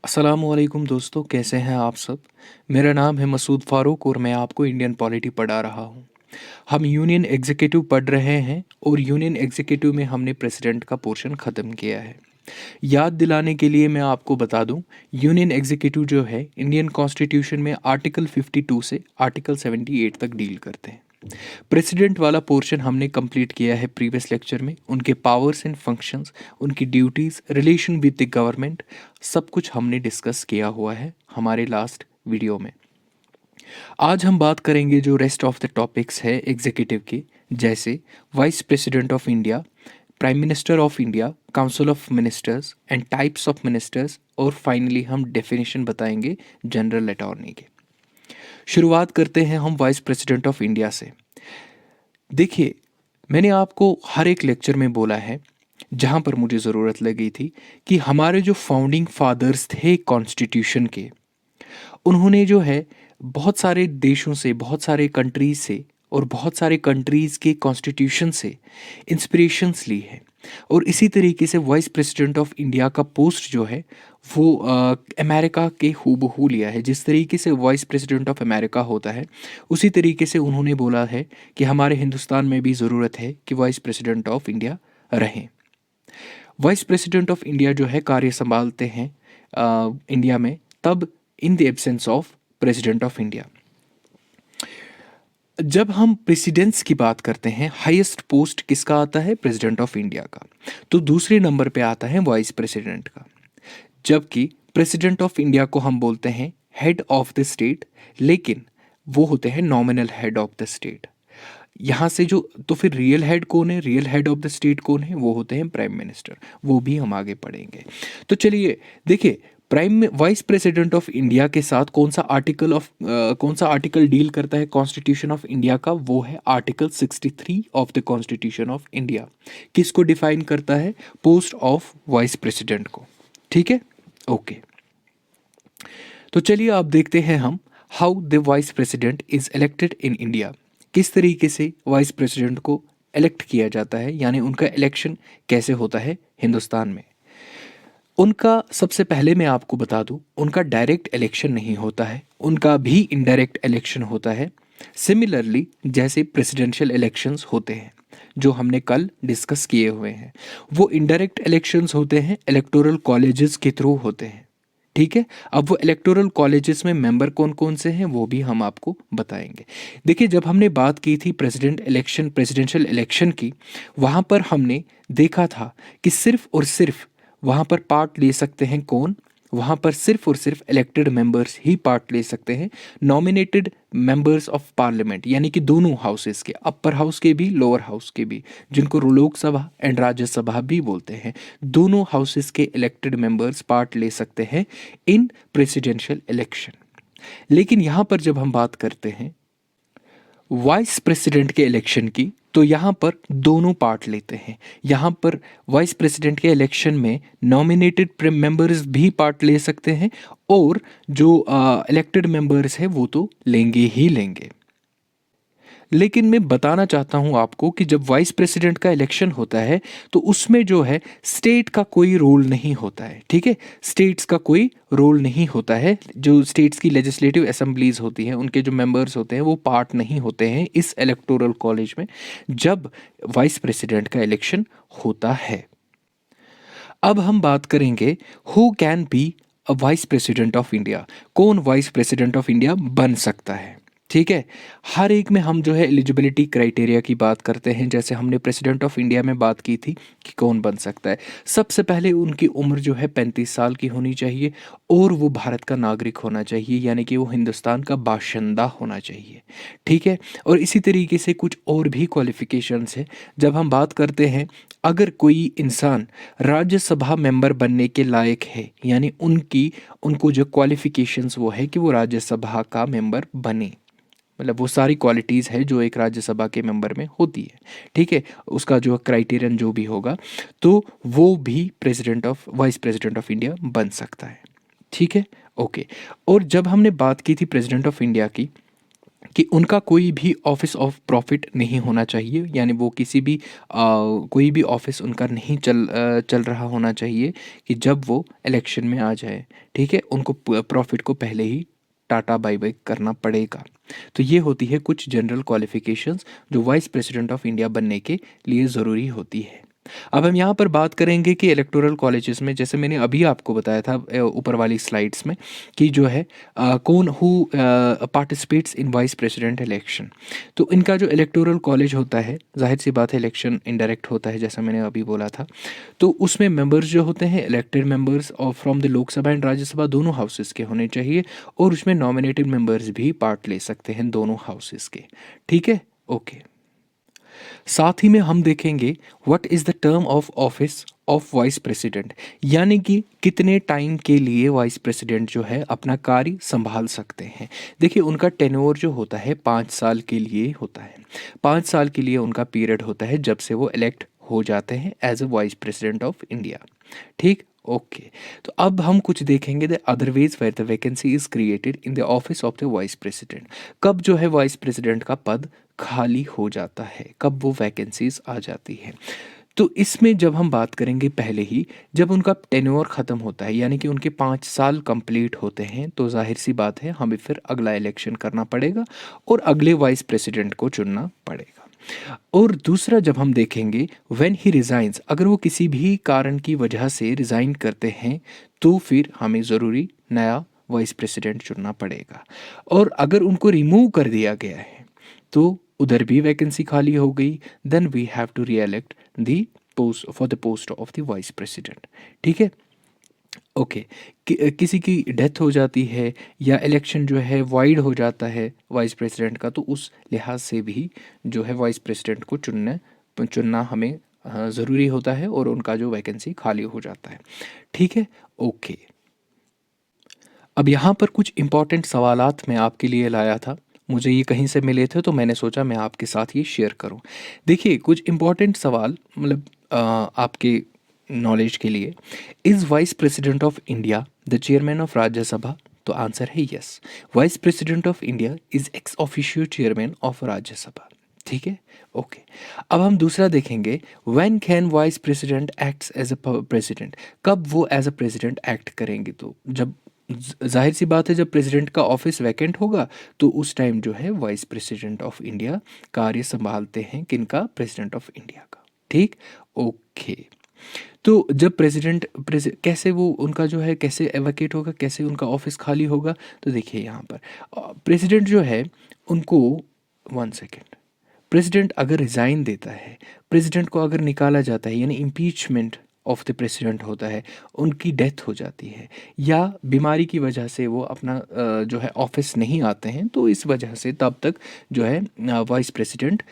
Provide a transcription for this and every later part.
अस्सलामुअलैकुम दोस्तों, कैसे हैं आप सब। मेरा नाम है मसूद फ़ारूक और मैं आपको इंडियन पॉलिटी पढ़ा रहा हूँ। हम यूनियन एग्जीक्यूटिव पढ़ रहे हैं और यूनियन एग्जीक्यूटिव में हमने प्रेसिडेंट का पोर्शन ख़त्म किया है। याद दिलाने के लिए मैं आपको बता दूं, यूनियन एग्जीक्यूटिव जो है इंडियन कॉन्स्टिट्यूशन में आर्टिकल 52 से आर्टिकल 78 तक डील करते हैं। प्रेसिडेंट वाला पोर्शन हमने कंप्लीट किया है प्रीवियस लेक्चर में। उनके पावर्स एंड फंक्शंस, उनकी duties, relation with the government, सब कुछ हमने डिस्कस किया हुआ है हमारे लास्ट वीडियो में। आज हम बात करेंगे जो रेस्ट ऑफ द टॉपिक्स है एग्जीक्यूटिव के, जैसे vice president of India, prime minister of India, council of ministers and types of ministers, और फाइनली हम डेफिनेशन बताएंगे जनरल अटॉर्नी के। शुरुआत करते हैं हम वाइस प्रेसिडेंट ऑफ इंडिया से। देखिए, मैंने आपको हर एक लेक्चर में बोला है, जहाँ पर मुझे ज़रूरत लगी थी, कि हमारे जो फाउंडिंग फादर्स थे कॉन्स्टिट्यूशन के, उन्होंने जो है बहुत सारे देशों से, बहुत सारे कंट्रीज से और बहुत सारे कंट्रीज़ के कॉन्स्टिट्यूशन से इंस्पिरेशंस ली है। और इसी तरीके से वाइस प्रेसिडेंट ऑफ इंडिया का पोस्ट जो है वो अमेरिका के हूबहू लिया है। जिस तरीके से वाइस प्रेसिडेंट ऑफ अमेरिका होता है, उसी तरीके से उन्होंने बोला है कि हमारे हिंदुस्तान में भी ज़रूरत है कि वाइस प्रेसिडेंट ऑफ इंडिया रहें। वाइस प्रेसिडेंट ऑफ इंडिया जो है कार्य संभालते हैं इंडिया में तब in the absence of president of India. जब हम प्रेसिडेंट्स की बात करते हैं, हाईएस्ट पोस्ट किसका आता है? प्रेसिडेंट ऑफ इंडिया का। तो दूसरे नंबर पे आता है वाइस प्रेसिडेंट का। जबकि प्रेसिडेंट ऑफ इंडिया को हम बोलते हैं हेड ऑफ द स्टेट, लेकिन वो होते हैं nominal head of the state. यहाँ से जो, तो फिर रियल हेड कौन है? Real head of the state कौन है? वो होते हैं प्राइम मिनिस्टर। वो भी हम आगे पढ़ेंगे। तो चलिए देखिए, prime vice president of India के साथ कौन सा आर्टिकल डील करता है कॉन्स्टिट्यूशन ऑफ इंडिया का? वो है article 63 of the constitution of India. किसको डिफाइन करता है? पोस्ट ऑफ वाइस प्रेसिडेंट को। ठीक है, ओके। तो चलिए आप देखते हैं हम how the vice president is elected in India. किस तरीके से वाइस प्रेसिडेंट को इलेक्ट किया जाता है, यानी उनका इलेक्शन कैसे होता है हिंदुस्तान में। उनका सबसे पहले मैं आपको बता दूं, उनका डायरेक्ट इलेक्शन नहीं होता है, उनका भी इनडायरेक्ट इलेक्शन होता है। सिमिलरली जैसे प्रेसिडेंशियल इलेक्शंस होते हैं जो हमने कल डिस्कस किए हुए हैं, वो इनडायरेक्ट इलेक्शंस होते हैं, इलेक्टोरल कॉलेजेस के थ्रू होते हैं। ठीक है, अब वो इलेक्टोरल कॉलेजेस में मेंबर कौन कौन से हैं वो भी हम आपको बताएंगे। देखिए, जब हमने बात की थी प्रेसिडेंशियल इलेक्शन की, वहाँ पर हमने देखा था कि सिर्फ और सिर्फ वहाँ पर पार्ट ले सकते हैं कौन? वहाँ पर सिर्फ और सिर्फ इलेक्टेड मेंबर्स ही पार्ट ले सकते हैं। नॉमिनेटेड मेंबर्स ऑफ पार्लियामेंट, यानी कि दोनों हाउसेस के, अपर हाउस के भी, लोअर हाउस के भी, जिनको लोकसभा एंड राज्यसभा भी बोलते हैं, दोनों हाउसेस के इलेक्टेड मेंबर्स पार्ट ले सकते हैं इन प्रेसिडेंशियल इलेक्शन। लेकिन यहाँ पर जब हम बात करते हैं वाइस प्रेसिडेंट के इलेक्शन की, तो यहाँ पर दोनों पार्ट लेते हैं। यहाँ पर वाइस प्रेसिडेंट के इलेक्शन में नॉमिनेटेड मेंबर्स भी पार्ट ले सकते हैं, और जो इलेक्टेड मेंबर्स हैं वो तो लेंगे ही लेंगे। लेकिन मैं बताना चाहता हूं आपको कि जब वाइस प्रेसिडेंट का इलेक्शन होता है तो उसमें जो है स्टेट का कोई रोल नहीं होता है। ठीक है, स्टेट्स का कोई रोल नहीं होता है। जो स्टेट्स की लेजिस्लेटिव असेंबलीज होती हैं, उनके जो मेंबर्स होते हैं वो पार्ट नहीं होते हैं इस इलेक्टोरल कॉलेज में जब वाइस प्रेसिडेंट का इलेक्शन होता है। अब हम बात करेंगे who can be a vice president of India. कौन वाइस प्रेसिडेंट ऑफ इंडिया बन सकता है? ठीक है, हर एक में हम जो है एलिजिबिलिटी क्राइटेरिया की बात करते हैं। जैसे हमने प्रेसिडेंट ऑफ इंडिया में बात की थी कि कौन बन सकता है। सबसे पहले उनकी उम्र जो है 35 साल की होनी चाहिए, और वो भारत का नागरिक होना चाहिए, यानी कि वो हिंदुस्तान का बाशिंदा होना चाहिए। ठीक है, और इसी तरीके से कुछ और भी क्वालिफिकेशंस है। जब हम बात करते हैं, अगर कोई इंसान राज्यसभा मेंबर बनने के लायक है, यानी उनको जो क्वालिफिकेशंस वो है कि वो राज्यसभा का मेंबर बने, मतलब वो सारी क्वालिटीज़ है जो एक राज्यसभा के मेंबर में होती है। ठीक है, उसका जो क्राइटेरियन जो भी होगा, तो वो भी वाइस प्रेसिडेंट ऑफ इंडिया बन सकता है। ठीक है, ओके। और जब हमने बात की थी प्रेसिडेंट ऑफ इंडिया की, कि उनका कोई भी ऑफिस ऑफ प्रॉफिट नहीं होना चाहिए, यानी वो किसी भी कोई भी ऑफिस उनका नहीं चल रहा होना चाहिए कि जब वो इलेक्शन में आ जाए, ठीक है, उनको प्रॉफिट को पहले ही टाटा बाय बाय करना पड़ेगा। तो ये होती है कुछ जनरल क्वालिफिकेशंस जो वाइस प्रेसिडेंट ऑफ इंडिया बनने के लिए ज़रूरी होती है। अब हम यहाँ पर बात करेंगे कि इलेक्टोरल कॉलेजेस में, जैसे मैंने अभी आपको बताया था ऊपर वाली स्लाइड्स में, कि जो है कौन who participates in vice president election. तो इनका जो इलेक्टोरल कॉलेज होता है, जाहिर सी बात है इलेक्शन इनडायरेक्ट होता है जैसा मैंने अभी बोला था, तो उसमें मेंबर्स जो होते हैं इलेक्टेड मेंबर्स और from the Lok Sabha and Rajya Sabha दोनों हाउसेस के होने चाहिए, और उसमें नॉमिनेटेड मेंबर्स भी पार्ट ले सकते हैं दोनों हाउसेस के, ठीक है, ओके। साथ ही में हम देखेंगे what is the term of office of vice president, यानी कि कितने टाइम के लिए वाइस प्रेसिडेंट जो है अपना कार्य संभाल सकते हैं। देखिए उनका टेन्योर जो होता है 5 साल के लिए होता है, 5 साल के लिए उनका पीरियड होता है जब से वो इलेक्ट हो जाते हैं as a vice president of India, ठीक, ओके। तो अब हम कुछ देखेंगे the other ways where the vacancy is created in the office of the vice president. कब जो है वाइस प्रेसिडेंट का पद खाली हो जाता है, कब वो वैकेंसीज आ जाती है। तो इसमें जब हम बात करेंगे पहले ही, जब उनका टेन्योर ख़त्म होता है, यानी कि उनके 5 साल कंप्लीट होते हैं, तो जाहिर सी बात है हमें फिर अगला इलेक्शन करना पड़ेगा और अगले वाइस प्रेसिडेंट को चुनना पड़ेगा। और दूसरा जब हम देखेंगे व्हेन ही रिज़ाइंस, अगर वो किसी भी कारण की वजह से रिज़ाइन करते हैं तो फिर हमें ज़रूरी नया वाइस प्रेसिडेंट चुनना पड़ेगा। और अगर उनको रिमूव कर दिया गया है तो उधर भी वैकेंसी खाली हो गई, then we have to re elect the post for the post of the vice president, ठीक है, ओके। किसी की डेथ हो जाती है या इलेक्शन जो है वाइड हो जाता है वाइस प्रेसिडेंट का, तो उस लिहाज से भी जो है वाइस प्रेसिडेंट को चुनना हमें ज़रूरी होता है और उनका जो वैकेंसी खाली हो जाता है, ठीक है, ओके। अब यहाँ पर कुछ इम्पॉर्टेंट सवालात मैं आपके लिए लाया था, मुझे ये कहीं से मिले थे तो मैंने सोचा मैं आपके साथ ये शेयर करूँ। देखिए कुछ इम्पॉर्टेंट सवाल, मतलब आपके नॉलेज के लिए, is vice president of India the chairman of Rajya Sabha? तो आंसर है yes, vice president of India is ex officio chairman of Rajya Sabha, ठीक है, ओके। अब हम दूसरा देखेंगे, when can vice president acts as a president, कब वो एज अ प्रेसिडेंट एक्ट करेंगे? तो जब जाहिर सी बात है जब प्रेसिडेंट का ऑफिस वैकेंट होगा तो उस टाइम जो है वाइस प्रेसिडेंट ऑफ इंडिया कार्य संभालते हैं, किनका? प्रेसिडेंट ऑफ इंडिया का, ठीक, ओके। तो जब कैसे वो उनका जो है कैसे वैकेट होगा, कैसे उनका ऑफिस खाली होगा? तो देखिए यहाँ पर प्रेसिडेंट जो है उनको, 1 सेकेंड, प्रेसिडेंट अगर रिज़ाइन देता है, प्रेसिडेंट को अगर निकाला जाता है, यानी इम्पीचमेंट ऑफ द प्रेसिडेंट होता है, उनकी डेथ हो जाती है या बीमारी की वजह से वो अपना जो है ऑफिस नहीं आते हैं, तो इस वजह से तब तक जो है वाइस प्रेसिडेंट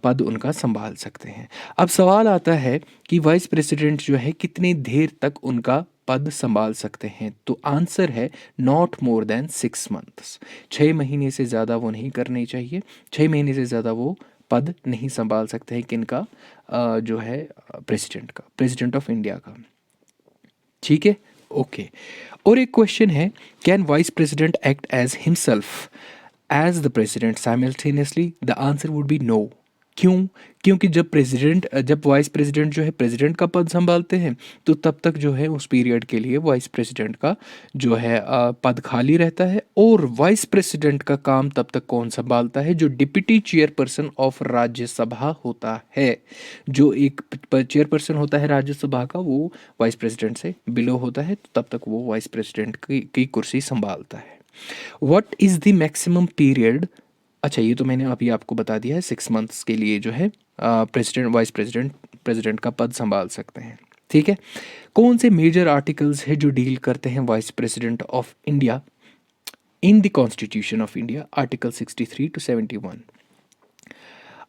पद उनका संभाल सकते हैं। अब सवाल आता है कि वाइस प्रेसिडेंट जो है कितनी देर तक उनका पद संभाल सकते हैं? तो आंसर है नॉट मोर देन 6 मंथ्स, 6 महीने से ज़्यादा वो नहीं करने चाहिए, 6 महीने से ज़्यादा वो पद नहीं संभाल सकते हैं, किनका? जो है प्रेसिडेंट का, प्रेसिडेंट ऑफ इंडिया का, ठीक है, ओके। और एक क्वेश्चन है, can vice president act as himself as the president simultaneously? The answer would be no. क्यों? क्योंकि जब वाइस प्रेसिडेंट जो है प्रेसिडेंट का पद संभालते हैं तो तब तक जो है उस पीरियड के लिए वाइस प्रेसिडेंट का जो है पद खाली रहता है, और वाइस प्रेसिडेंट का काम तब तक कौन संभालता है? जो डिप्टी चेयरपर्सन ऑफ राज्यसभा होता है, जो एक चेयरपर्सन होता है राज्यसभा का, वो वाइस प्रेसिडेंट से बिलो होता है, तो तब तक वो वाइस प्रेसिडेंट की कुर्सी संभालता है। What is the maximum period? अच्छा ये तो मैंने अभी आपको बता दिया है, 6 मंथ्स के लिए जो है वाइस प्रेसिडेंट का पद संभाल सकते हैं, ठीक है। कौन से मेजर आर्टिकल्स है जो डील करते हैं vice president of India in the constitution of India? Article 63 to 71।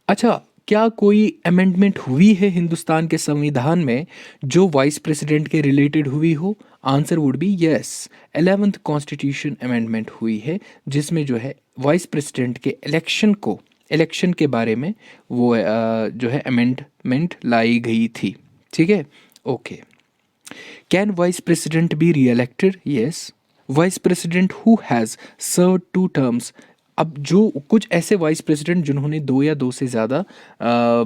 अच्छा, क्या कोई अमेंडमेंट हुई है हिंदुस्तान के संविधान में जो वाइस प्रेसिडेंट के रिलेटेड हुई हो? Answer would B yes, 11th constitution amendment हुई है, जिसमें जो है वाइस प्रेसिडेंट के इलेक्शन के बारे में वो जो है अमेंडमेंट लाई गई थी, ठीक है, okay. Can vice president be re elected? Yes, vice president who has served 2 terms अब जो कुछ ऐसे वाइस प्रेसिडेंट जिन्होंने 2 या 2 से ज़्यादा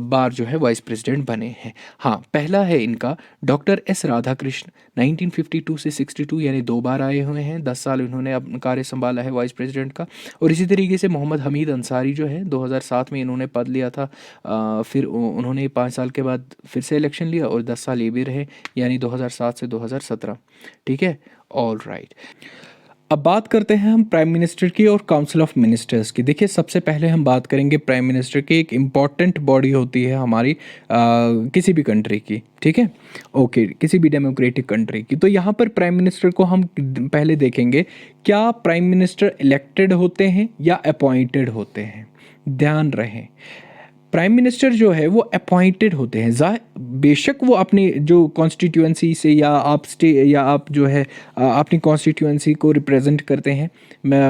बार जो है वाइस प्रेसिडेंट बने हैं। हाँ, पहला है इनका डॉक्टर एस राधाकृष्ण, 1952 से 62 यानी 2 बार आए हुए हैं, 10 साल इन्होंने अपना कार्य संभाला है वाइस प्रेसिडेंट का। और इसी तरीके से मोहम्मद हमीद अंसारी जो है 2007 में इन्होंने पद लिया था, फिर उन्होंने 5 साल के बाद फिर से इलेक्शन लिया और 10 साल ये भी रहे, यानी 2007 से 2017। ठीक है, ऑल राइट। अब बात करते हैं हम प्राइम मिनिस्टर की और काउंसिल ऑफ मिनिस्टर्स की। देखिए, सबसे पहले हम बात करेंगे प्राइम मिनिस्टर की। एक इम्पॉर्टेंट बॉडी होती है हमारी किसी भी कंट्री की, ठीक है, ओके, किसी भी डेमोक्रेटिक कंट्री की। तो यहाँ पर प्राइम मिनिस्टर को हम पहले देखेंगे, क्या प्राइम मिनिस्टर इलेक्टेड होते हैं या अपॉइंटेड होते हैं। ध्यान रहे, प्राइम मिनिस्टर जो है वो अपॉइंटेड होते हैं। बेशक वो अपनी जो कॉन्स्टिट्यूएंसी से या आप जो है अपनी कॉन्स्टिट्यूएंसी को रिप्रेजेंट करते हैं,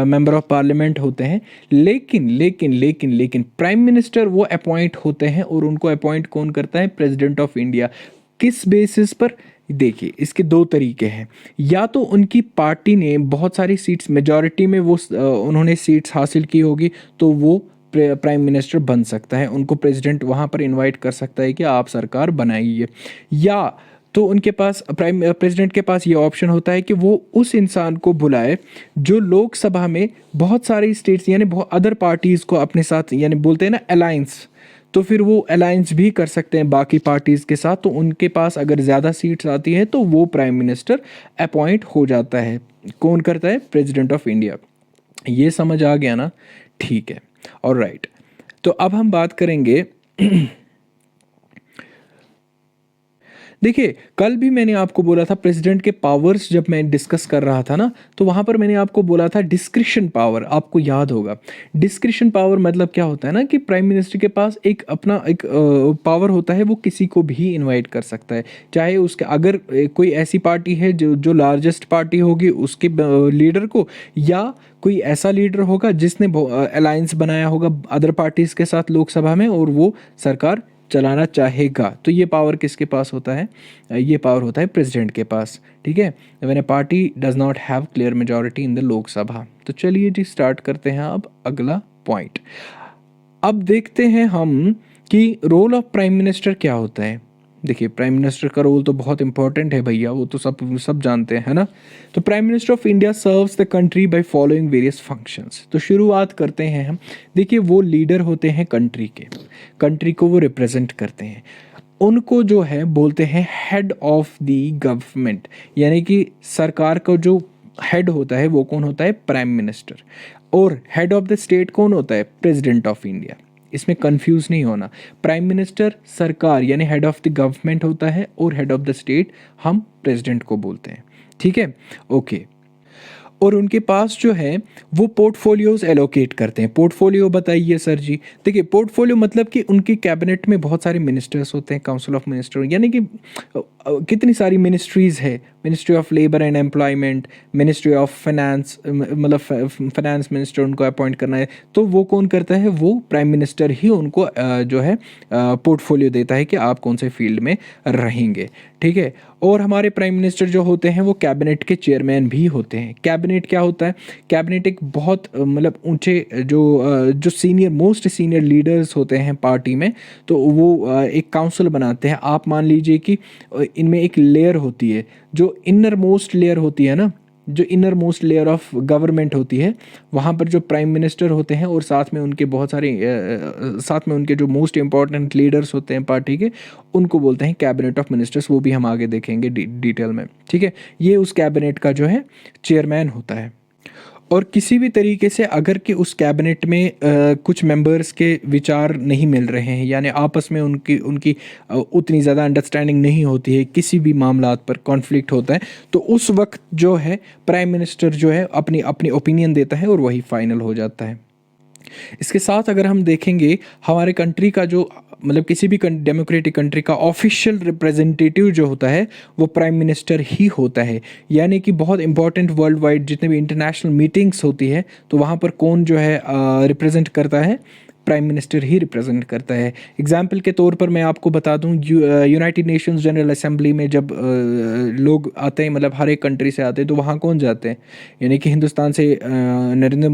मेंबर ऑफ पार्लियामेंट होते हैं, लेकिन लेकिन लेकिन लेकिन प्राइम मिनिस्टर वो अपॉइंट होते हैं और उनको अपॉइंट कौन करता है? President of India. किस बेसिस पर? देखिए, इसके 2 तरीके हैं। या तो उनकी पार्टी ने बहुत सारी सीट्स, मेजॉरिटी में वो उन्होंने सीट्स हासिल की होगी, तो वो प्राइम मिनिस्टर बन सकता है, उनको प्रेसिडेंट वहाँ पर इनवाइट कर सकता है कि आप सरकार बनाइए। या तो उनके पास प्रेसिडेंट के पास ये ऑप्शन होता है कि वो उस इंसान को बुलाए जो लोकसभा में बहुत सारी स्टेट्स यानी बहुत अदर पार्टीज़ को अपने साथ, यानी बोलते हैं ना अलायंस, तो फिर वो अलायंस भी कर सकते हैं बाकी पार्टीज़ के साथ। तो उनके पास अगर ज़्यादा सीट्स आती हैं तो वो प्राइम मिनिस्टर अपॉइंट हो जाता है। कौन करता है? President of India. ये समझ आ गया ना? ठीक है, और राइट। तो अब हम बात करेंगे देखिए, कल भी मैंने आपको बोला था प्रेसिडेंट के पावर्स, जब मैं डिस्कस कर रहा था ना, तो वहाँ पर मैंने आपको बोला था डिस्क्रिशन पावर, आपको याद होगा। डिस्क्रिशन पावर मतलब क्या होता है ना, कि प्राइम मिनिस्टर के पास एक अपना एक पावर होता है, वो किसी को भी इनवाइट कर सकता है, चाहे उसके अगर कोई ऐसी पार्टी है जो लार्जेस्ट पार्टी होगी उसके लीडर को, या कोई ऐसा लीडर होगा जिसने अलायंस बनाया होगा अदर पार्टीज़ के साथ लोकसभा में और वो सरकार चलाना चाहेगा, तो ये पावर किसके पास होता है? ये पावर होता है प्रेसिडेंट के पास। ठीक है, when a party does not have clear majority in the Lok Sabha. तो चलिए जी, स्टार्ट करते हैं अब अगला पॉइंट। अब देखते हैं हम कि रोल ऑफ प्राइम मिनिस्टर क्या होता है। देखिए, प्राइम मिनिस्टर का रोल तो बहुत इंपॉर्टेंट है भैया, वो तो सब जानते हैं, है ना। तो prime minister of India serves the country by following various functions. तो शुरुआत करते हैं हम। देखिए, वो लीडर होते हैं कंट्री के, कंट्री को वो रिप्रेजेंट करते हैं। उनको जो है बोलते हैं हेड ऑफ द गवर्नमेंट, यानी कि सरकार का जो हेड होता है वो कौन होता है? Prime minister. और हेड ऑफ द स्टेट कौन होता है? President of India. इसमें कंफ्यूज नहीं होना। प्राइम मिनिस्टर सरकार यानी हेड ऑफ द गवर्नमेंट होता है और हेड ऑफ द स्टेट हम प्रेसिडेंट को बोलते हैं। ठीक है, ओके। और उनके पास जो है वो पोर्टफोलियोज एलोकेट करते हैं। पोर्टफोलियो बताइए सर जी। देखिए, पोर्टफोलियो मतलब कि उनकी कैबिनेट में बहुत सारे मिनिस्टर्स होते हैं, काउंसिल ऑफ मिनिस्टर, यानी कि कितनी सारी मिनिस्ट्रीज़ है। Ministry of labour and employment, ministry of finance, मतलब फाइनेंस मिनिस्टर उनको अपॉइंट करना है, तो वो कौन करता है? वो प्राइम मिनिस्टर ही उनको जो है पोर्टफोलियो देता है कि आप कौन से फील्ड में रहेंगे। ठीक है, और हमारे प्राइम मिनिस्टर जो होते हैं वो कैबिनेट के चेयरमैन भी होते हैं। कैबिनेट क्या होता है? कैबिनेट एक बहुत मतलब ऊंचे जो सीनियर मोस्ट सीनियर लीडर्स होते हैं पार्टी में, तो वो एक काउंसिल बनाते हैं। आप मान लीजिए कि इनमें एक लेयर होती है, जो इनर मोस्ट लेयर होती है ना, जो inner most layer of government होती है, वहाँ पर जो प्राइम मिनिस्टर होते हैं और साथ में उनके बहुत सारे साथ में उनके जो मोस्ट इंपॉर्टेंट लीडर्स होते हैं पार्टी के, उनको बोलते हैं कैबिनेट ऑफ मिनिस्टर्स। वो भी हम आगे देखेंगे डिटेल में। ठीक है, ये उस कैबिनेट का जो है चेयरमैन होता है। और किसी भी तरीके से अगर कि उस कैबिनेट में कुछ मेंबर्स के विचार नहीं मिल रहे हैं, यानी आपस में उनकी उतनी ज़्यादा अंडरस्टैंडिंग नहीं होती है, किसी भी मामलात पर कॉन्फ्लिक्ट होता है, तो उस वक्त जो है प्राइम मिनिस्टर जो है अपनी अपनी ओपिनियन देता है और वही फाइनल हो जाता है। इसके साथ अगर हम देखेंगे हमारे कंट्री का जो मतलब किसी भी डेमोक्रेटिक कंट्री का ऑफिशियल रिप्रेजेंटेटिव जो होता है वो प्राइम मिनिस्टर ही होता है। यानी कि बहुत इंपॉर्टेंट वर्ल्ड वाइड जितने भी इंटरनेशनल मीटिंग्स होती है, तो वहाँ पर कौन जो है रिप्रेजेंट करता है? प्राइम मिनिस्टर ही रिप्रेजेंट करता है। एग्जाम्पल के तौर पर मैं आपको बता दूं, यूनाइटेड नेशंस जनरल असेंबली में जब लोग आते हैं, मतलब हर एक कंट्री से आते हैं, तो वहाँ कौन जाते हैं? यानी कि हिंदुस्तान से नरेंद्र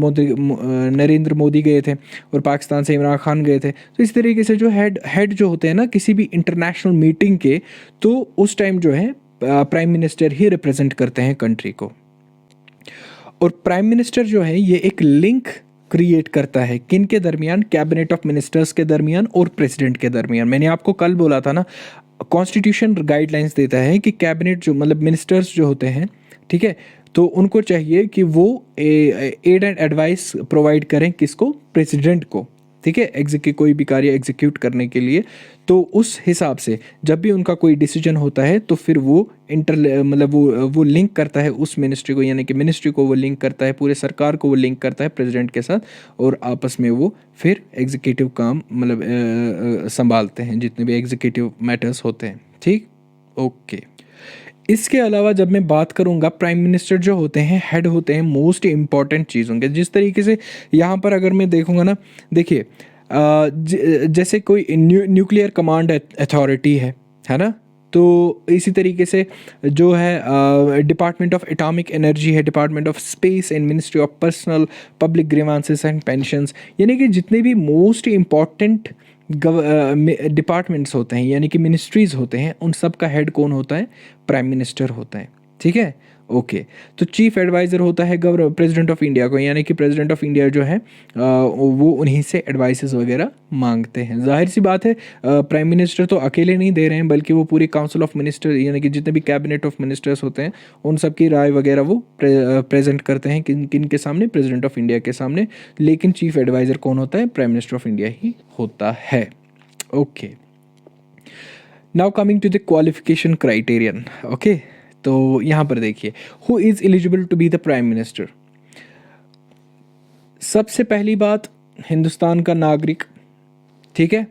मोदी गए थे और पाकिस्तान से इमरान खान गए थे। तो इस तरीके से जो हेड जो होते हैं ना किसी भी इंटरनेशनल मीटिंग के, तो उस टाइम जो है प्राइम मिनिस्टर ही रिप्रेजेंट करते हैं कंट्री को। और प्राइम मिनिस्टर जो है ये एक लिंक क्रिएट करता है किन के दरमियान? कैबिनेट ऑफ मिनिस्टर्स के दरमियान और प्रेसिडेंट के दरमियान। मैंने आपको कल बोला था ना, कॉन्स्टिट्यूशन गाइडलाइंस देता है कि कैबिनेट जो मतलब मिनिस्टर्स जो होते हैं, ठीक है, तो उनको चाहिए कि वो एड एंड एडवाइस प्रोवाइड करें किसको? प्रेसिडेंट को, ठीक है, कोई भी कार्य एग्जीक्यूट करने के लिए। तो उस हिसाब से जब भी उनका कोई डिसीजन होता है तो फिर वो मतलब वो लिंक करता है उस मिनिस्ट्री को, यानी कि मिनिस्ट्री को वो लिंक करता है, पूरे सरकार को वो लिंक करता है प्रेसिडेंट के साथ, और आपस में वो फिर एग्जीक्यूटिव काम मतलब संभालते हैं, जितने भी एग्जीक्यूटिव मैटर्स होते हैं। ठीक, ओके। इसके अलावा जब मैं बात करूंगा, प्राइम मिनिस्टर जो होते हैं हेड होते हैं मोस्ट इम्पॉर्टेंट चीज़ों के। जिस तरीके से यहाँ पर अगर मैं देखूंगा ना, देखिए जैसे कोई न्यूक्लियर कमांड अथॉरिटी है ना, तो इसी तरीके से जो है डिपार्टमेंट ऑफ एटॉमिक एनर्जी है, department of space and ministry of personnel public grievances and pensions, यानी कि जितने भी मोस्ट इम्पॉर्टेंट डिपार्टमेंट्स होते हैं यानी कि मिनिस्ट्रीज़ होते हैं, उन सब का हेड कौन होता है? प्राइम मिनिस्टर होता है। ठीक है, ओके। तो चीफ एडवाइज़र होता है प्रेसिडेंट ऑफ इंडिया को, यानी कि प्रेसिडेंट ऑफ इंडिया जो है वो उन्हीं से एडवाइसेस वगैरह मांगते हैं। जाहिर सी बात है प्राइम मिनिस्टर तो अकेले नहीं दे रहे हैं, बल्कि वो पूरी काउंसिल ऑफ मिनिस्टर यानी कि जितने भी कैबिनेट ऑफ मिनिस्टर्स होते हैं उन सब की राय वगैरह वो प्रेजेंट करते हैं किन के सामने? प्रेसिडेंट ऑफ इंडिया के सामने। लेकिन चीफ एडवाइज़र कौन होता है? प्राइम मिनिस्टर ऑफ इंडिया ही होता है। Okay, now coming to the qualification criterion. Okay, तो यहाँ पर देखिए, who is eligible to be the prime minister. सबसे पहली बात, हिंदुस्तान का नागरिक, ठीक है,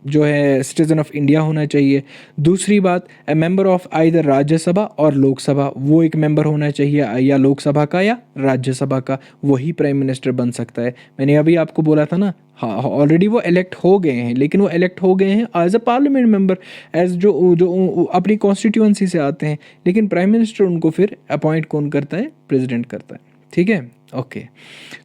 जो है सिटीजन ऑफ इंडिया होना चाहिए। दूसरी बात, ए मेंबर ऑफ आइदर राज्यसभा और लोकसभा, वो एक मेंबर होना चाहिए या लोकसभा का या राज्यसभा का, वही प्राइम मिनिस्टर बन सकता है। मैंने अभी आपको बोला था ना, हाँ ऑलरेडी वो इलेक्ट हो गए हैं, लेकिन वो इलेक्ट हो गए हैं as a parliament member, as जो अपनी कॉन्स्टिट्यूंसी से आते हैं, लेकिन प्राइम मिनिस्टर उनको फिर अपॉइंट कौन करता है? प्रेसिडेंट करता है। ठीक है, ओके।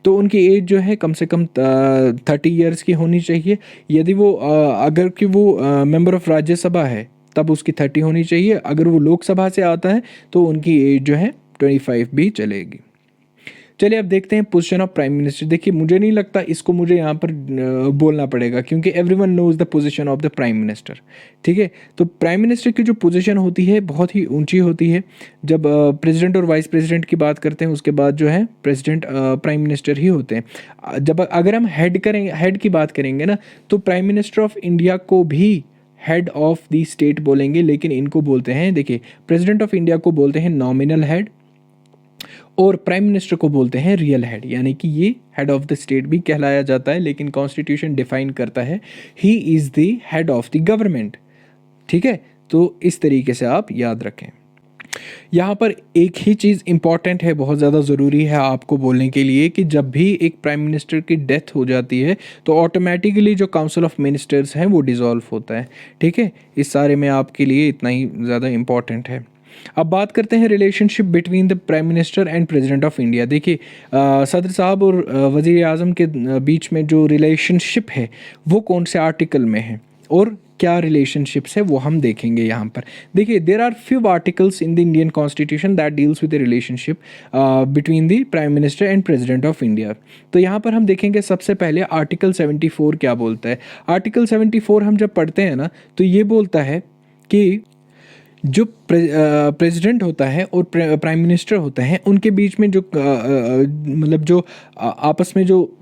तो उनकी एज जो है कम से कम 30 ईयर्स की होनी चाहिए। यदि वो अगर कि वो मेंबर ऑफ राज्यसभा है तब उसकी 30 होनी चाहिए। अगर वो लोकसभा से आता है तो उनकी एज जो है 25 भी चलेगी। चलिए अब देखते हैं पोजीशन ऑफ प्राइम मिनिस्टर। देखिए मुझे नहीं लगता इसको मुझे यहाँ पर बोलना पड़ेगा, क्योंकि everyone knows the position of the prime minister. ठीक है, तो प्राइम मिनिस्टर की जो पोजीशन होती है बहुत ही ऊंची होती है। जब प्रेसिडेंट और वाइस प्रेसिडेंट की बात करते हैं उसके बाद जो है प्रेसिडेंट प्राइम मिनिस्टर ही होते हैं। जब अगर हम हेड की बात करेंगे ना, तो प्राइम मिनिस्टर ऑफ इंडिया को भी हेड ऑफ द स्टेट बोलेंगे, लेकिन इनको बोलते हैं, देखिए प्रेसिडेंट ऑफ इंडिया को बोलते हैं नॉमिनल हेड और प्राइम मिनिस्टर को बोलते हैं रियल हेड, यानी कि ये हेड ऑफ द स्टेट भी कहलाया जाता है, लेकिन कॉन्स्टिट्यूशन डिफाइन करता है he is the head of the government. ठीक है, तो इस तरीके से आप याद रखें। यहाँ पर एक ही चीज़ इंपॉर्टेंट है, बहुत ज़्यादा ज़रूरी है आपको बोलने के लिए, कि जब भी एक प्राइम मिनिस्टर की डेथ हो जाती है तो ऑटोमेटिकली जो काउंसिल ऑफ मिनिस्टर्स हैं वो डिसॉल्व होता है। ठीक है, इस सारे में आपके लिए इतना ही ज़्यादा इंपॉर्टेंट है। अब बात करते हैं relationship between the prime minister and president of India. देखिए सदर साहब और वज़ीर आज़म के बीच में जो रिलेशनशिप है वो कौन से आर्टिकल में है और क्या रिलेशनशिप्स है वो हम देखेंगे यहाँ पर। देखिए there are few articles in the Indian constitution that deals with the relationship between the prime minister and president of India. तो यहाँ पर हम देखेंगे सबसे पहले आर्टिकल 74 क्या बोलता है। आर्टिकल 74 हम जब पढ़ते हैं ना तो ये बोलता है कि जो प्रेसिडेंट होता है और प्राइम मिनिस्टर होता है उनके बीच में जो मतलब जो आपस में जो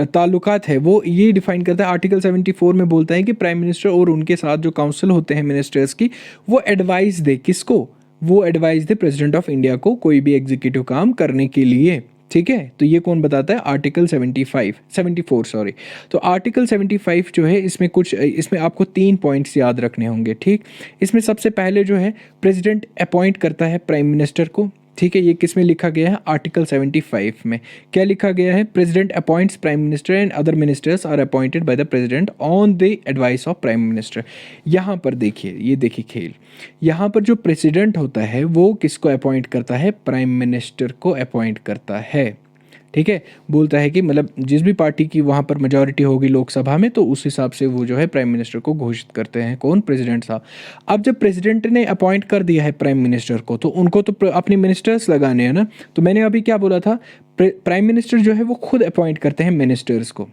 ताल्लुकात है वो ये डिफाइन करता है। आर्टिकल 74 में बोलता है कि प्राइम मिनिस्टर और उनके साथ जो काउंसिल होते हैं मिनिस्टर्स की, वो एडवाइस दे किसको? वो advice they president of India को कोई भी एग्जीक्यूटिव काम करने के लिए। ठीक है, तो ये कौन बताता है? Article 74 sorry. तो आर्टिकल 75 जो है इसमें आपको 3 पॉइंट्स याद रखने होंगे। ठीक, इसमें सबसे पहले जो है प्रेसिडेंट अपॉइंट करता है प्राइम मिनिस्टर को। ठीक है, ये किस में लिखा गया है? आर्टिकल 75 में। क्या लिखा गया है? President appoints prime minister and other ministers are appointed by the president on the advice of prime minister. यहाँ पर देखिए, ये देखिए खेल, यहाँ पर जो प्रेसिडेंट होता है वो किसको अपॉइंट करता है? प्राइम मिनिस्टर को अपॉइंट करता है। ठीक है, बोलता है कि मतलब जिस भी पार्टी की वहाँ पर मेजॉरिटी होगी लोकसभा में, तो उस हिसाब से वो जो है प्राइम मिनिस्टर को घोषित करते हैं। कौन? प्रेसिडेंट साहब। अब जब प्रेसिडेंट ने अपॉइंट कर दिया है प्राइम मिनिस्टर को, तो उनको तो अपने मिनिस्टर्स लगाने हैं ना। तो मैंने अभी क्या बोला था? प्राइम मिनिस्टर जो है वो खुद अपॉइंट करते हैं मिनिस्टर्स को।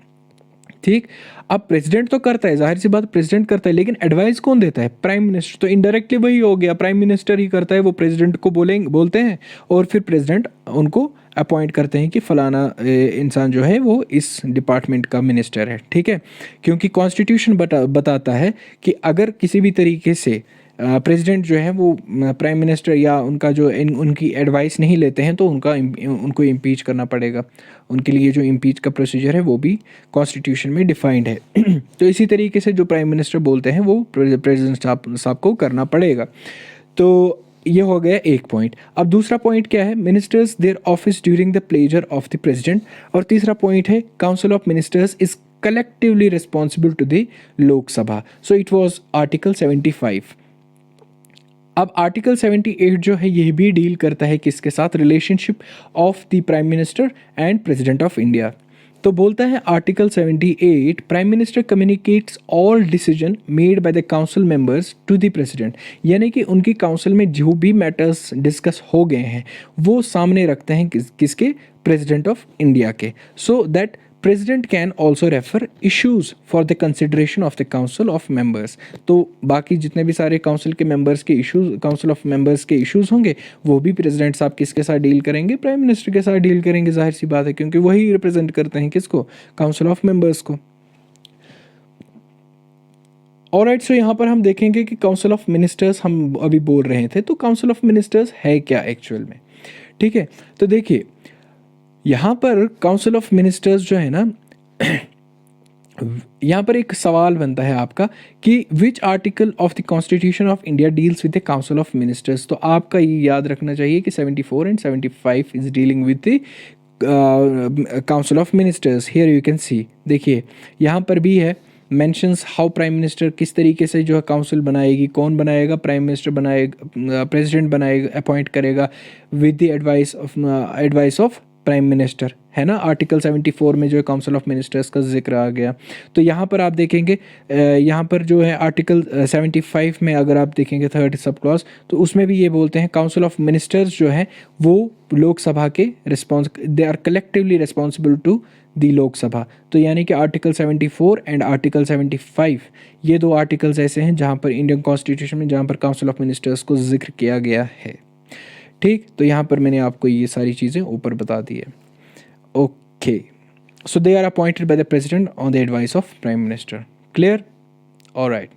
ठीक, अब प्रेसिडेंट तो करता है, जाहिर सी बात प्रेसिडेंट करता है, लेकिन एडवाइस कौन देता है? Prime minister. तो इनडायरेक्टली वही हो गया, प्राइम मिनिस्टर ही करता है, वो प्रेसिडेंट को बोलते हैं और फिर प्रेसिडेंट उनको अपॉइंट करते हैं कि फलाना इंसान जो है वो इस डिपार्टमेंट का मिनिस्टर है। ठीक है, क्योंकि कॉन्स्टिट्यूशन बताता है कि अगर किसी भी तरीके से प्रेसिडेंट जो है वो प्राइम मिनिस्टर या उनका जो उनकी एडवाइस नहीं लेते हैं, तो उनको इम्पीच करना पड़ेगा। उनके लिए जो इम्पीच का प्रोसीजर है वो भी कॉन्स्टिट्यूशन में डिफाइंड है। तो इसी तरीके से जो प्राइम मिनिस्टर बोलते हैं वो प्रेसिडेंट साहब को करना पड़ेगा। तो ये हो गया एक पॉइंट। अब दूसरा पॉइंट क्या है? Ministers their office during the pleasure of the president. और तीसरा पॉइंट है council of ministers is collectively responsible to the Lok Sabha. So it was article 75। अब आर्टिकल 78 जो है ये भी डील करता है किसके साथ? Relationship of the prime minister and president of India. तो बोलता है article 78, prime minister communicates all decision made by the council members to the president. यानी कि उनकी काउंसिल में जो भी मैटर्स डिस्कस हो गए हैं वो सामने रखते हैं किसके? प्रेसिडेंट ऑफ इंडिया के। So that president can also refer issues for the consideration of the council of members. तो बाकी जितने भी सारे काउंसिल के मेंबर्स के इशूज़, काउंसिल ऑफ मेंबर्स के इशूज़ होंगे, वो भी प्रेसिडेंट साहब किसके साथ डील करेंगे? प्राइम मिनिस्टर के साथ डील करेंगे। जाहिर सी बात है, क्योंकि वही रिप्रेजेंट करते हैं किसको? काउंसिल ऑफ मेंबर्स को। ऑलराइट, सो यहाँ पर हम देखेंगे कि काउंसिल ऑफ मिनिस्टर्स हम अभी बोल रहे थे, तो काउंसिल ऑफ मिनिस्टर्स है क्या एक्चुअल में? ठीक है, तो देखिए यहाँ पर काउंसिल ऑफ मिनिस्टर्स जो है ना, यहाँ पर एक सवाल बनता है आपका कि which article of the constitution of India deals with the council of ministers. तो आपका ये याद रखना चाहिए कि 74 and 75 is dealing with the council of ministers. Here you can see, देखिए यहाँ पर भी है मेंशंस हाउ प्राइम मिनिस्टर किस तरीके से जो है काउंसिल बनाएगी, कौन बनाएगा? प्राइम मिनिस्टर बनाएगा, प्रेसिडेंट बनाएगा, अपॉइंट करेगा with the advice of prime minister, है ना। आर्टिकल 74 में जो है काउंसिल ऑफ मिनिस्टर्स का जिक्र आ गया। तो यहाँ पर आप देखेंगे, यहाँ पर जो है आर्टिकल 75 में अगर आप देखेंगे थर्ड सब क्लॉज, तो उसमें भी ये बोलते हैं काउंसिल ऑफ मिनिस्टर्स जो है वो लोकसभा के they are collectively responsible to the Lok Sabha. तो यानी कि आर्टिकल 74 एंड आर्टिकल 75 ये दो आर्टिकल्स ऐसे हैं जहाँ पर इंडियन कॉन्स्टिट्यूशन में जहाँ पर काउंसिल ऑफ मिनिस्टर्स को जिक्र किया गया है। ठीक, तो यहाँ पर मैंने आपको ये सारी चीज़ें ऊपर बता दी है। Okay, so they are appointed by the president on the advice of prime minister. Clear? Alright,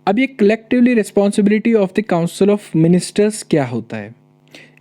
अब ये collectively responsibility of the council of ministers क्या होता है?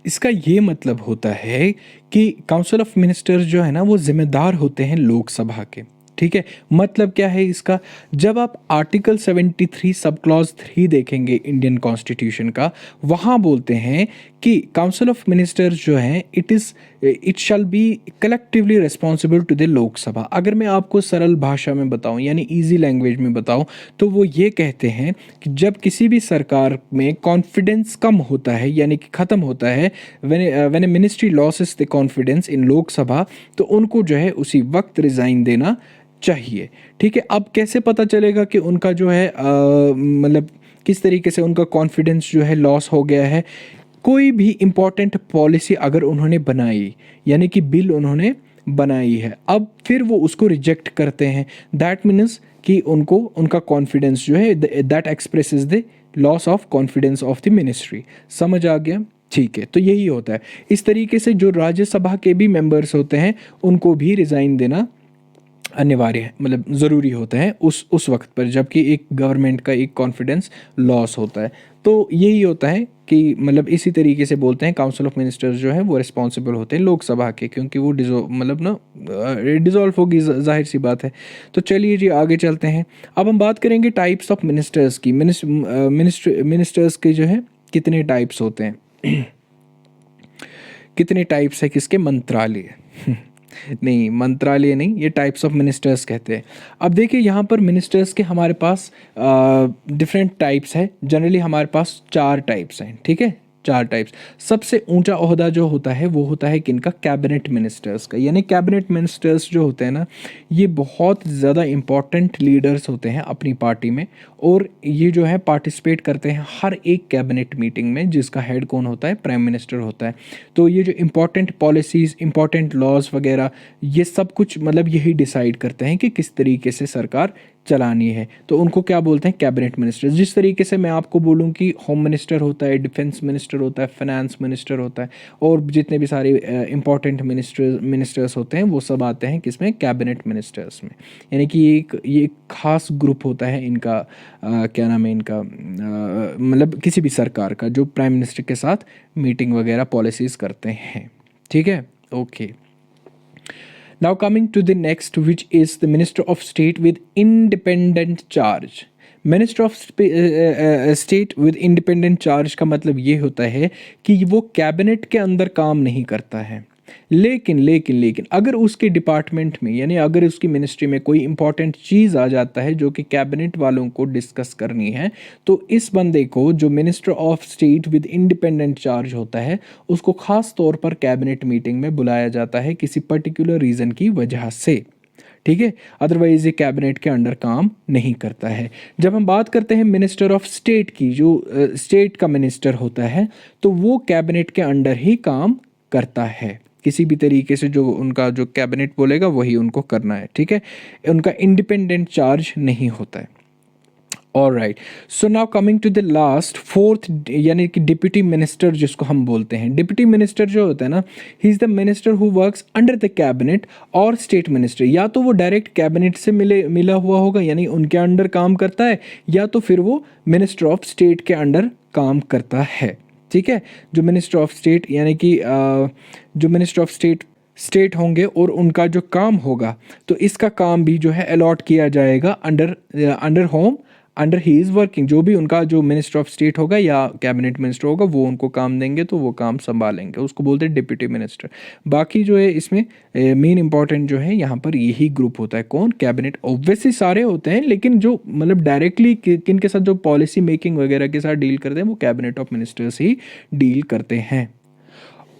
इसका ये मतलब होता है कि काउंसिल ऑफ मिनिस्टर्स जो है ना वो जिम्मेदार होते हैं लोकसभा के। ठीक है, मतलब क्या है इसका? जब आप आर्टिकल 73 सब क्लॉज 3 देखेंगे इंडियन कॉन्स्टिट्यूशन का, वहाँ बोलते हैं कि काउंसिल ऑफ मिनिस्टर्स जो है it shall be collectively responsible to the Lok Sabha. अगर मैं आपको सरल भाषा में बताऊं यानी इजी लैंग्वेज में बताऊं, तो वो ये कहते हैं कि जब किसी भी सरकार में कॉन्फिडेंस कम होता है यानी कि ख़त्म होता है, when A ministry losses the confidence in Lok Sabha, तो उनको जो है उसी वक्त रिज़ाइन देना चाहिए। ठीक है, अब कैसे पता चलेगा कि उनका जो है मतलब किस तरीके से उनका कॉन्फिडेंस जो है लॉस हो गया है? कोई भी इम्पॉर्टेंट पॉलिसी अगर उन्होंने बनाई यानी कि बिल उन्होंने बनाई है, अब फिर वो उसको रिजेक्ट करते हैं, दैट मीन्स कि उनको उनका कॉन्फिडेंस जो है that expresses the loss of confidence of the ministry. समझ आ गया? ठीक है, तो यही होता है। इस तरीके से जो राज्यसभा के भी मेंबर्स होते हैं उनको भी रिज़ाइन देना अनिवार्य है, मतलब ज़रूरी होता है उस वक्त पर जबकि एक गवर्नमेंट का एक कॉन्फिडेंस लॉस होता है। तो यही होता है कि मतलब इसी तरीके से बोलते हैं काउंसिल ऑफ मिनिस्टर्स जो है वो रिस्पॉन्सिबल होते हैं लोकसभा के, क्योंकि वो डिज़ोल्व होगी, जाहिर सी बात है। तो चलिए जी आगे चलते हैं। अब हम बात करेंगे टाइप्स ऑफ मिनिस्टर्स की। मिनिस्टर्स के जो है कितने टाइप्स होते हैं। कितने टाइप्स है किसके? मंत्रालय। नहीं, मंत्रालय नहीं, ये टाइप्स ऑफ मिनिस्टर्स कहते हैं। अब देखिए यहाँ पर मिनिस्टर्स के हमारे पास डिफरेंट टाइप्स है। जनरली हमारे पास 4 टाइप्स हैं, ठीक है, 4 टाइप्स। सबसे ऊंचा ओहदा जो होता है वो होता है किनका? कैबिनेट मिनिस्टर्स का। यानी कैबिनेट मिनिस्टर्स जो होते हैं ना, ये बहुत ज़्यादा इंपॉर्टेंट लीडर्स होते हैं अपनी पार्टी में, और ये जो है पार्टिसिपेट करते हैं हर एक कैबिनेट मीटिंग में, जिसका हेड कौन होता है? प्राइम मिनिस्टर होता है। तो ये जो इंपॉर्टेंट पॉलिसीज़, इंपॉर्टेंट लॉज वगैरह, ये सब कुछ मतलब यही डिसाइड करते हैं कि किस तरीके से सरकार चलानी है। तो उनको क्या बोलते हैं? Cabinet minister. जिस तरीके से मैं आपको बोलूं कि होम मिनिस्टर होता है, डिफेंस मिनिस्टर होता है, फाइनेंस मिनिस्टर होता है, और जितने भी सारे इंपॉर्टेंट मिनिस्टर्स होते हैं वो सब आते हैं किसमें? कैबिनेट मिनिस्टर्स में। यानी कि ये एक खास ग्रुप होता है इनका, क्या नाम है इनका, मतलब किसी भी सरकार का, जो प्राइम मिनिस्टर के साथ मीटिंग वगैरह पॉलिसीज़ करते हैं, ठीक है। Okay, now coming to the next, which is the Minister of State with independent charge. Minister of state with independent charge का मतलब ये होता है कि वो कैबिनेट के अंदर काम नहीं करता है, लेकिन अगर उसके डिपार्टमेंट में, यानी अगर उसकी मिनिस्ट्री में कोई इंपॉर्टेंट चीज़ आ जाता है जो कि कैबिनेट वालों को डिस्कस करनी है, तो इस बंदे को, जो minister of state with independent charge होता है, उसको खास तौर पर कैबिनेट मीटिंग में बुलाया जाता है किसी पर्टिकुलर रीज़न की वजह से, ठीक है। अदरवाइज ये कैबिनेट के अंडर काम नहीं करता है। जब हम बात करते हैं मिनिस्टर ऑफ स्टेट की, जो स्टेट का मिनिस्टर होता है, तो वो कैबिनेट के अंडर ही काम करता है। किसी भी तरीके से जो उनका जो कैबिनेट बोलेगा वही उनको करना है, ठीक है। उनका इंडिपेंडेंट चार्ज नहीं होता है। All right, so now coming to the last, fourth, यानी कि डिप्टी मिनिस्टर जिसको हम बोलते हैं। डिप्टी मिनिस्टर जो होता है ना, he is the minister who works under the cabinet और स्टेट मिनिस्टर। या तो वो डायरेक्ट कैबिनेट से मिला हुआ होगा, यानी उनके अंडर काम करता है, या तो फिर वो मिनिस्टर ऑफ स्टेट के अंडर काम करता है, ठीक है। जो मिनिस्टर ऑफ स्टेट, यानी कि जो मिनिस्टर ऑफ स्टेट होंगे और उनका जो काम होगा, तो इसका काम भी जो है अलॉट किया जाएगा under home, under he is working. जो भी उनका जो मिनिस्टर ऑफ स्टेट होगा या कैबिनेट मिनिस्टर होगा, वो उनको काम देंगे तो वो काम संभालेंगे, उसको बोलते हैं डिप्टी मिनिस्टर। बाकी जो है इसमें मेन इंपॉर्टेंट जो है यहाँ पर यही ग्रुप होता है, कौन? कैबिनेट। ऑब्वियसली सारे होते हैं, लेकिन जो मतलब डायरेक्टली किन के साथ जो पॉलिसी मेकिंग वगैरह के साथ डील करते हैं, वो cabinet of ministers he deal करते हैं।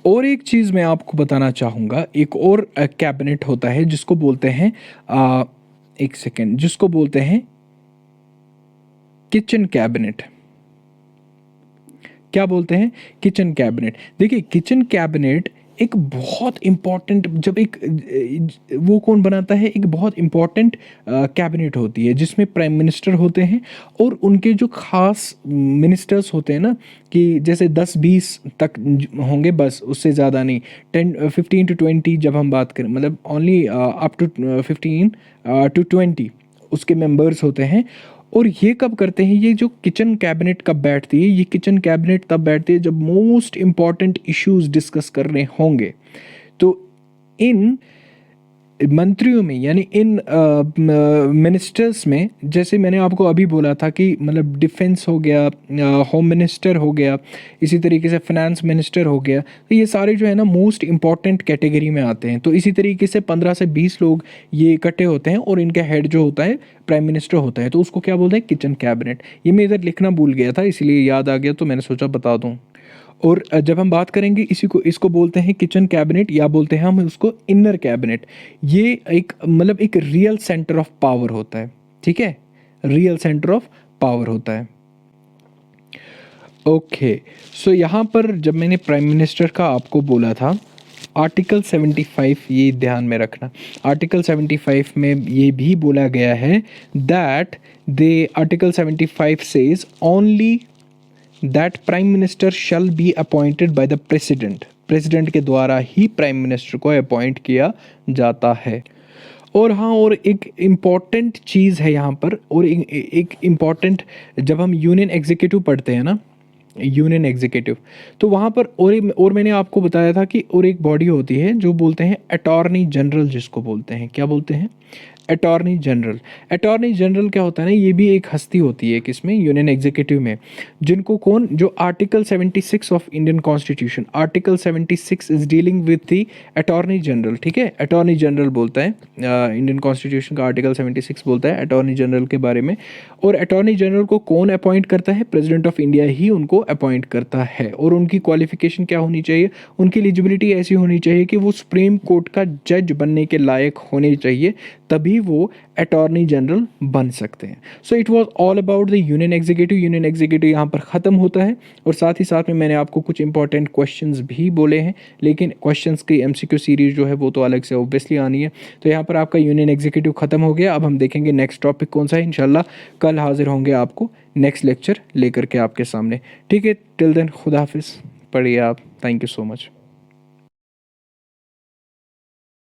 और एक चीज़ मैं आपको बताना चाहूँगा, एक और कैबिनेट होता है जिसको बोलते हैं, एक सेकेंड, जिसको बोलते हैं किचन कैबिनेट। क्या बोलते हैं? Kitchen cabinet. देखिए, किचन कैबिनेट एक बहुत इम्पॉर्टेंट, जब एक वो कौन बनाता है, एक बहुत इम्पॉर्टेंट कैबिनेट होती है जिसमें प्राइम मिनिस्टर होते हैं और उनके जो खास मिनिस्टर्स होते हैं ना, कि जैसे 10-20 तक होंगे, बस उससे ज़्यादा नहीं। 15 to 20 जब हम बात करें, मतलब ओनली अप टू 15 to 20 उसके मेंबर्स होते हैं। और ये कब करते हैं? ये जो किचन कैबिनेट कब बैठती है? ये किचन कैबिनेट तब बैठती है जब मोस्ट इम्पॉर्टेंट इश्यूज डिस्कस करने होंगे। तो इन मंत्रियों में, यानी इन मिनिस्टर्स में, जैसे मैंने आपको अभी बोला था कि मतलब डिफेंस हो गया, होम मिनिस्टर हो गया, इसी तरीके से फाइनेंस मिनिस्टर हो गया, तो ये सारे जो है ना मोस्ट इम्पॉर्टेंट कैटेगरी में आते हैं। तो इसी तरीके से 15 से 20 लोग ये इकट्ठे होते हैं और इनका हेड जो होता है प्राइम मिनिस्टर होता है। तो उसको क्या बोलते हैं? Kitchen cabinet. ये मैं इधर लिखना भूल गया था, इसलिए याद आ गया, तो मैंने सोचा बता दूँ। और जब हम बात करेंगे इसको बोलते हैं किचन कैबिनेट, या बोलते हैं हम उसको इनर कैबिनेट। ये एक मतलब एक रियल सेंटर ऑफ पावर होता है, ठीक है, रियल सेंटर ऑफ पावर होता है। ओके, सो यहाँ पर जब मैंने प्राइम मिनिस्टर का आपको बोला था, आर्टिकल 75, ये ध्यान में रखना, आर्टिकल 75 में ये भी बोला गया है that they article 75 says only that prime minister shall be appointed by the president. President के द्वारा ही प्राइम मिनिस्टर को अपॉइंट किया जाता है। और हाँ, और एक इम्पॉर्टेंट चीज़ है यहाँ पर, और एक इम्पॉर्टेंट, जब हम यूनियन एग्जीक्यूटिव पढ़ते हैं ना, यूनियन एग्जीक्यूटिव, तो वहाँ पर और मैंने आपको बताया था कि और एक बॉडी होती है जो बोलते हैं अटॉर्नी जनरल, जिसको बोलते हैं, क्या बोलते हैं? Attorney general. अटॉर्नी जनरल क्या होता है ना, ये भी एक हस्ती होती है किसमें, यूनियन एग्जीक्यूटिव में, जिनको कौन, जो article 76 of Indian constitution, article 76 is dealing with the attorney general, ठीक है, अटॉर्नी जनरल बोलता है, इंडियन कॉन्स्टिट्यूशन का आर्टिकल 76 बोलता है अटॉर्नी जनरल के बारे में। और अटॉर्नी जनरल को कौन अपॉइंट करता है, प्रेसिडेंट ऑफ इंडिया ही उनको अपॉइंट करता है। और उनकी क्वालिफिकेशन क्या होनी चाहिए, उनकी एलिजिबिलिटी ऐसी होनी चाहिए कि वो सुप्रीम कोर्ट का जज बनने के लायक होने चाहिए, तभी वो अटॉर्नी जनरल बन सकते हैं। So it was all about the union executive. Union executive यहाँ पर ख़त्म होता है, और साथ ही साथ में मैंने आपको कुछ इंपॉर्टेंट क्वेश्चंस भी बोले हैं, लेकिन क्वेश्चंस की एमसीक्यू सीरीज जो है वो तो अलग से ऑब्वियसली आनी है। तो यहाँ पर आपका यूनियन एग्जीक्यूटिव ख़त्म हो गया। अब हम देखेंगे नेक्स्ट टॉपिक कौन सा है। इंशाल्लाह कल हाजिर होंगे आपको नेक्स्ट लेक्चर लेकर के आपके सामने। ठीक है, टिल देन खुदा हाफिज़, पढ़िए आप। Thank you so much.